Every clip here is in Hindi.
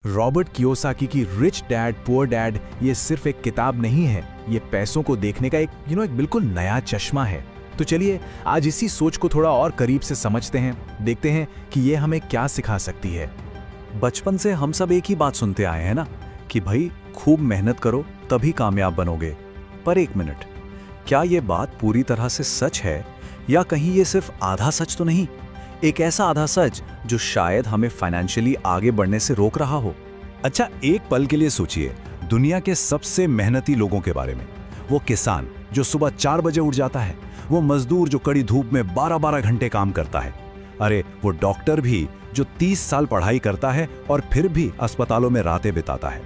रॉबर्ट कियोसाकी की रिच डैड पुअर डैड ये सिर्फ एक किताब नहीं है, ये पैसों को देखने का एक बिल्कुल नया चश्मा है। तो चलिए आज इसी सोच को थोड़ा और करीब से समझते हैं, देखते हैं कि ये हमें क्या सिखा सकती है। बचपन से हम सब एक ही बात सुनते आए हैं ना कि भाई खूब मेहनत करो तभी कामयाब बनोगे। पर एक मिनट, क्या ये बात पूरी तरह से सच है या कहीं ये सिर्फ आधा सच तो नहीं? एक ऐसा आधा सच जो शायद हमें फाइनेंशियली आगे बढ़ने से रोक रहा हो। अच्छा, एक पल के लिए सोचिए दुनिया के सबसे मेहनती लोगों के बारे में। वो किसान जो सुबह 4 बजे उठ जाता है, वो मजदूर जो कड़ी धूप में 12-12 घंटे काम करता है, अरे वो डॉक्टर भी जो 30 साल पढ़ाई करता है और फिर भी अस्पतालों में रातें बिताता है।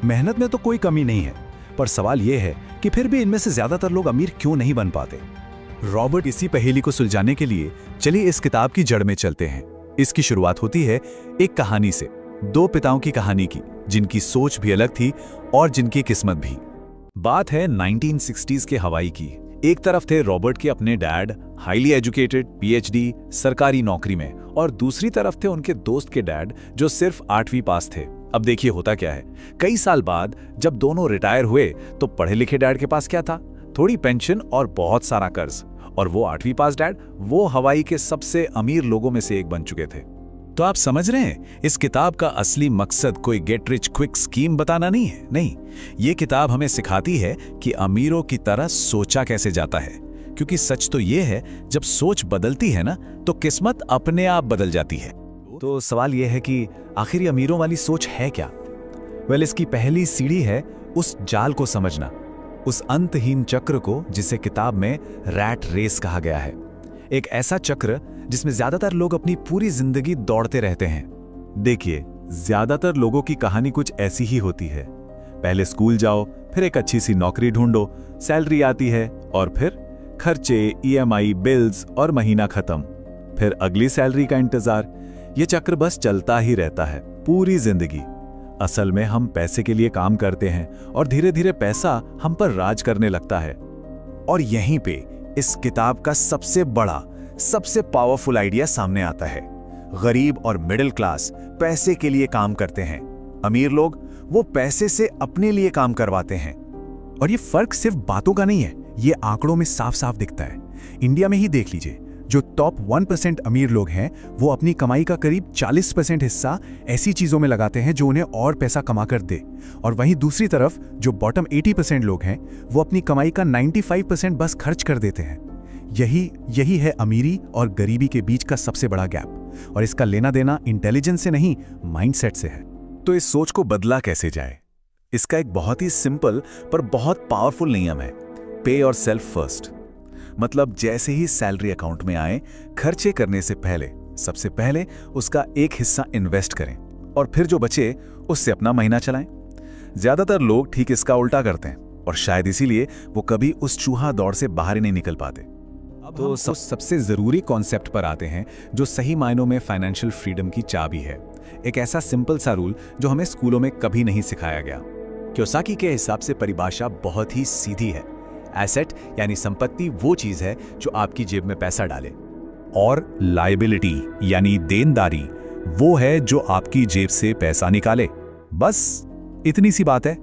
मेहनत में तो कोई कमी नहीं है, पर सवाल यह है कि फिर भी इनमें से ज्यादातर लोग अमीर क्यों नहीं बन पाते। रॉबर्ट इसी पहेली को सुलझाने के लिए चलिए इस किताब की जड़ में चलते हैं। इसकी शुरुआत होती है एक कहानी से, 2 पिताओं की कहानी की, जिनकी सोच भी अलग थी और जिनकी किस्मत भी। बात है 1960s के हवाई की। एक तरफ थे रॉबर्ट के अपने डैड, हाईली एजुकेटेड, पीएचडी, सरकारी नौकरी में, और दूसरी तरफ थे उनके दोस्त के डैड जो सिर्फ 8वीं पास थे। अब देखिए होता क्या है, कई साल बाद जब दोनों रिटायर हुए तो पढ़े लिखे डैड के पास क्या था? थोड़ी पेंशन और बहुत सारा कर्ज। और वो 8वीं पास डैड, वो हवाई के सबसे अमीर लोगों में से एक बन चुके थे। तो आप समझ रहे हैं, इस किताब का असली मकसद कोई गेट रिच क्विक स्कीम बताना नहीं है। नहीं, ये किताब हमें सिखाती है कि अमीरों की तरह सोचा कैसे जाता है। क्योंकि सच तो ये है, जब सोच बदलती है ना, तो किस्मत अपने आप बदल जाती है। तो सवाल यह है कि आखिर ये अमीरों वाली सोच है क्या? वेल, इसकी पहली सीढ़ी है उस जाल को समझना, उस अंतहीन चक्र को जिसे किताब में रैट रेस कहा गया है। एक ऐसा चक्र जिसमें ज्यादातर लोग अपनी पूरी जिंदगी दौड़ते रहते हैं। देखिए, ज्यादातर लोगों की कहानी कुछ ऐसी ही होती है। पहले स्कूल जाओ, फिर एक अच्छी सी नौकरी ढूंढो, सैलरी आती है और फिर खर्चे, ईएमआई, बिल्स और महीना खत्म। फिर अगली सैलरी का इंतजार। ये चक्र बस चलता ही रहता है पूरी जिंदगी। असल में हम पैसे के लिए काम करते हैं और धीरे धीरे पैसा हम पर राज करने लगता है। और यहीं पे इस किताब का सबसे बड़ा, सबसे पावरफुल आइडिया सामने आता है। गरीब और मिडिल क्लास पैसे के लिए काम करते हैं, अमीर लोग वो पैसे से अपने लिए काम करवाते हैं। और ये फर्क सिर्फ बातों का नहीं है, ये आंकड़ों में साफ साफ दिखता है। इंडिया में ही देख लीजिए, जो टॉप 1% अमीर लोग हैं वो अपनी कमाई का करीब 40% हिस्सा ऐसी चीजों में लगाते हैं जो उन्हें और पैसा कमा कर दे। और वहीं दूसरी तरफ जो बॉटम 80% लोग हैं वो अपनी कमाई का 95% बस खर्च कर देते हैं। यही है अमीरी और गरीबी के बीच का सबसे बड़ा गैप। और इसका लेना देना इंटेलिजेंस से नहीं, माइंडसेट से है। तो इस सोच को बदला कैसे जाए? इसका एक बहुत ही सिंपल पर बहुत पावरफुल नियम है, पे योर सेल्फ फर्स्ट। मतलब जैसे ही सैलरी अकाउंट में आए, खर्चे करने से पहले सबसे पहले उसका एक हिस्सा इन्वेस्ट करें और फिर जो बचे उससे अपना महीना चलाएं। ज्यादातर लोग ठीक इसका उल्टा करते हैं और शायद इसीलिए वो कभी उस चूहा दौड़ से बाहर ही नहीं निकल पाते। तो सबसे जरूरी कॉन्सेप्ट पर आते हैं जो सही मायनों में फाइनेंशियल फ्रीडम की चाबी है। एक ऐसा सिंपल सा रूल जो हमें स्कूलों में कभी नहीं सिखाया गया। कियोसाकी के हिसाब से परिभाषा बहुत ही सीधी है। एसेट यानी संपत्ति वो चीज है जो आपकी जेब में पैसा डाले, और लायबिलिटी यानी देनदारी वो है जो आपकी जेब से पैसा निकाले। बस इतनी सी बात है।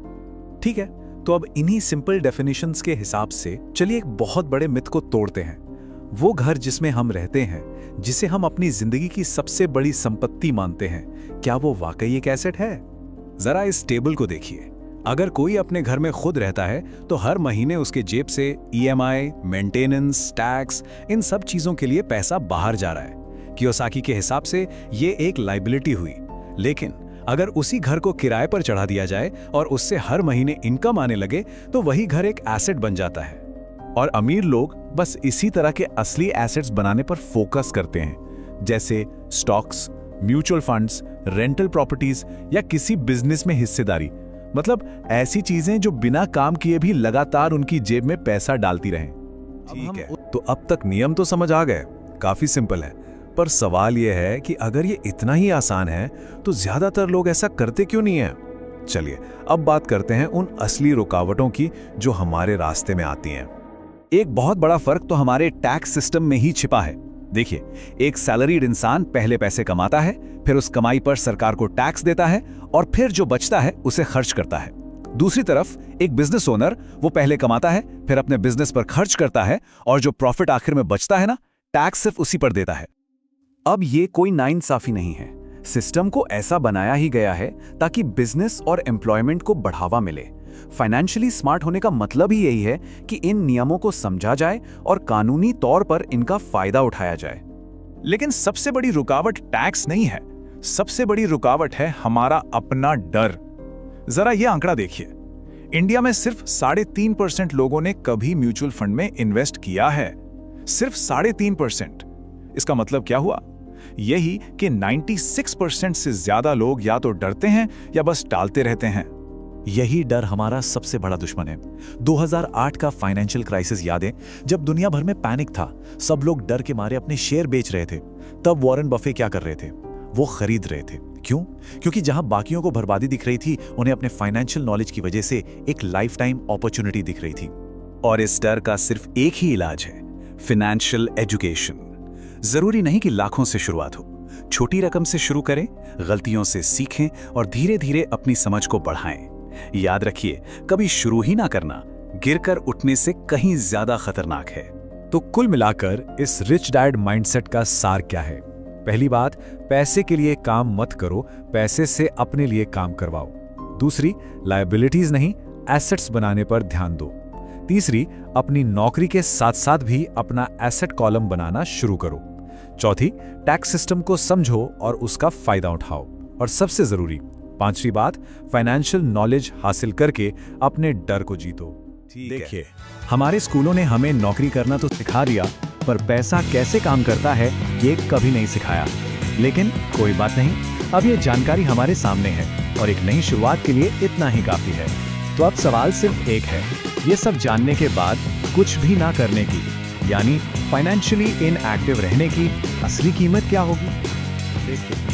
ठीक है, तो अब इन्हीं सिंपल डेफिनेशंस के हिसाब से चलिए एक बहुत बड़े मिथ को तोड़ते हैं। वो घर जिसमें हम रहते हैं, जिसे हम अपनी जिंदगी की सबसे बड़ी संपत्ति मानते हैं, क्या वो वाकई एक एसेट है? जरा इस टेबल को देखिए। अगर कोई अपने घर में खुद रहता है तो हर महीने उसके जेब से ईएमआई, मेंटेनेंस, टैक्स, इन सब चीजों के लिए पैसा बाहर जा रहा है। कियोसाकी के हिसाब से ये एक लायबिलिटी हुई। लेकिन अगर उसी घर को किराए पर चढ़ा दिया जाए और उससे हर महीने इनकम आने लगे तो वही घर एक एसेट बन जाता है। और अमीर लोग बस इसी तरह के असली एसेट्स बनाने पर फोकस करते हैं, जैसे stocks, mutual funds, rental properties या किसी बिजनेस में हिस्सेदारी। मतलब ऐसी चीजें जो बिना काम किए भी लगातार उनकी जेब में पैसा डालती रहें। ठीक है, तो अब तक नियम तो समझ आ गए, काफी सिंपल है। पर सवाल यह है कि अगर ये इतना ही आसान है तो ज्यादातर लोग ऐसा करते क्यों नहीं है? चलिए अब बात करते हैं उन असली रुकावटों की जो हमारे रास्ते में आती हैं। एक बहुत बड़ा फर्क तो हमारे टैक्स सिस्टम में ही छिपा है। देखिए, एक सैलरीड इंसान पहले पैसे कमाता है, फिर उस कमाई पर सरकार को टैक्स देता है और फिर जो बचता है उसे खर्च करता है। दूसरी तरफ एक बिजनेस ओनर, वो पहले कमाता है, फिर अपने बिजनेस पर खर्च करता है और जो प्रॉफिट आखिर में बचता है ना, टैक्स सिर्फ उसी पर देता है। अब ये कोई नाइंसाफी नहीं है। सिस्टम को ऐसा बनाया ही गया है ताकि बिजनेस और एम्प्लॉयमेंट को बढ़ावा मिले। फाइनेंशियली स्मार्ट होने का मतलब ही यही है कि इन नियमों को समझा जाए और कानूनी तौर पर इनका फायदा उठाया जाए। लेकिन सबसे बड़ी रुकावट टैक्स नहीं है, सबसे बड़ी रुकावट है हमारा अपना डर। जरा ये आंकड़ा देखिए, इंडिया में सिर्फ 3.5% लोगों ने कभी म्यूचुअल फंड में इन्वेस्ट किया है। सिर्फ 3.5%। इसका मतलब क्या हुआ? यही कि 96% से ज्यादा लोग या तो डरते हैं या बस टालते रहते हैं। यही डर हमारा सबसे बड़ा दुश्मन है। 2008 का फाइनेंशियल क्राइसिस याद है, जब दुनिया भर में पैनिक था, सब लोग डर के मारे अपने शेयर बेच रहे थे। तब वॉरेन बफे क्या कर रहे थे? वो खरीद रहे थे। क्यों? क्योंकि जहां बाकियों को बर्बादी दिख रही थी, उन्हें अपने फाइनेंशियल नॉलेज की वजह से एक लाइफ टाइम अपॉर्चुनिटी दिख रही थी। और इस डर का सिर्फ एक ही इलाज है, फाइनेंशियल एजुकेशन। जरूरी नहीं कि लाखों से शुरुआत हो, छोटी रकम से शुरू करें, गलतियों से सीखें और धीरे धीरे अपनी समझ को बढ़ाएं। याद रखिए, कभी शुरू ही ना करना गिरकर उठने से कहीं ज्यादा खतरनाक है। तो कुल मिलाकर इस रिच डैड माइंडसेट का सार क्या है? पहली बात, पैसे के लिए काम मत करो, पैसे से अपने लिए काम करवाओ। दूसरी, लायबिलिटीज नहीं, एसेट्स बनाने पर ध्यान दो। तीसरी, अपनी नौकरी के साथ साथ भी अपना एसेट कॉलम बनाना शुरू करो। चौथी, टैक्स सिस्टम को समझो और उसका फायदा उठाओ। और सबसे जरूरी, पांचवी बात, फाइनेंशियल नॉलेज हासिल करके अपने डर को जीतो। देखिए, हमारे स्कूलों ने हमें नौकरी करना तो सिखा दिया, पर पैसा कैसे काम करता है ये कभी नहीं सिखाया। लेकिन कोई बात नहीं, अब ये जानकारी हमारे सामने है और एक नई शुरुआत के लिए इतना ही काफी है। तो अब सवाल सिर्फ एक है, ये सब जानने के बाद कुछ भी ना करने की, यानी फाइनेंशियली इनएक्टिव रहने की असली कीमत क्या होगी? देखिए।